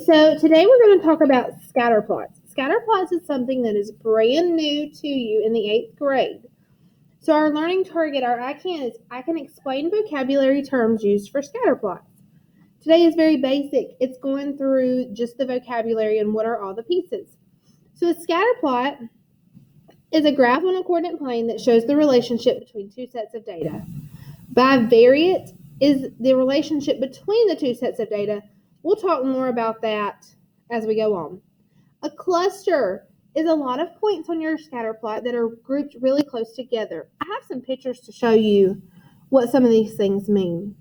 So today we're going to talk about scatter plots. Scatter plots is something that is brand new to you in the 8th grade. So our learning target, our I can explain vocabulary terms used for scatter plots. Today is very basic. It's going through just the vocabulary and what are all the pieces. So a scatter plot is a graph on a coordinate plane that shows the relationship between two sets of data. Bivariate is the relationship between the two sets of data. We'll talk more about that as we go on. A cluster is a lot of points on your scatter plot that are grouped really close together. I have some pictures to show you what some of these things mean.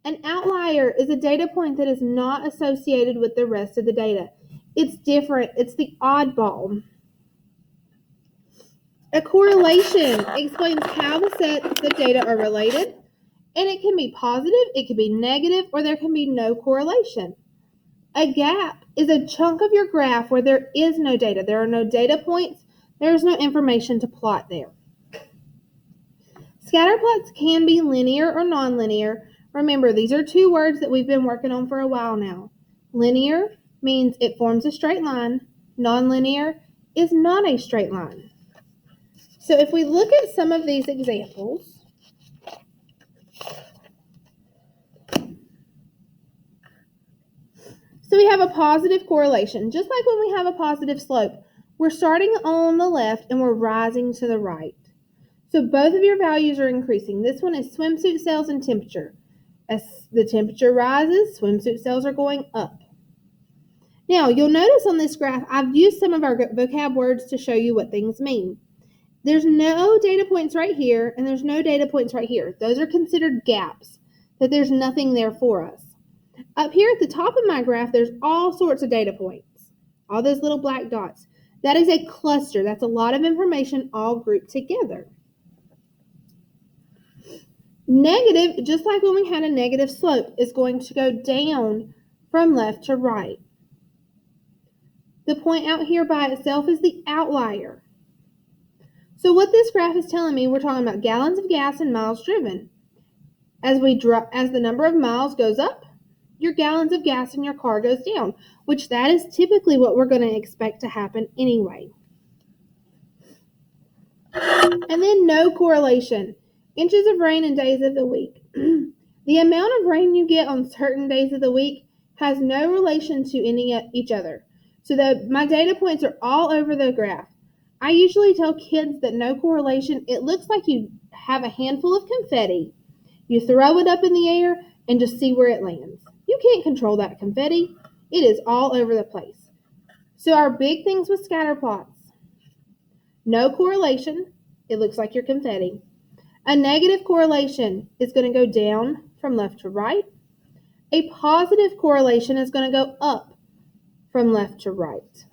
An outlier is a data point that is not associated with the rest of the data. It's different. It's the oddball. A correlation explains how the sets of data are related, and it can be positive, it can be negative, or there can be no correlation. A gap is a chunk of your graph where there is no data. There are no data points. There is no information to plot there. Scatter plots can be linear or nonlinear. Remember, these are two words that we've been working on for a while now. Linear means it forms a straight line. Nonlinear is not a straight line. So if we look at some of these examples, so we have a positive correlation. Just like when we have a positive slope, we're starting on the left and we're rising to the right. So both of your values are increasing. This one is swimsuit sales and temperature. As the temperature rises, swimsuit sales are going up. Now, you'll notice on this graph, I've used some of our vocab words to show you what things mean. There's no data points right here, and there's no data points right here. Those are considered gaps, that there's nothing there for us. Up here at the top of my graph, there's all sorts of data points, all those little black dots. That is a cluster. That's a lot of information all grouped together. Negative, just like when we had a negative slope, is going to go down from left to right. The point out here by itself is the outlier. So what this graph is telling me, we're talking about gallons of gas and miles driven. As the number of miles goes up, your gallons of gas in your car goes down, which that is typically what we're going to expect to happen anyway. And then no correlation. Inches of rain and days of the week. The amount of rain you get on certain days of the week has no relation to each other. So my data points are all over the graph. I usually tell kids that no correlation, it looks like you have a handful of confetti. You throw it up in the air and just see where it lands. You can't control that confetti. It is all over the place. So our big things with scatter plots. No correlation. It looks like your confetti. A negative correlation is going to go down from left to right. A positive correlation is going to go up from left to right.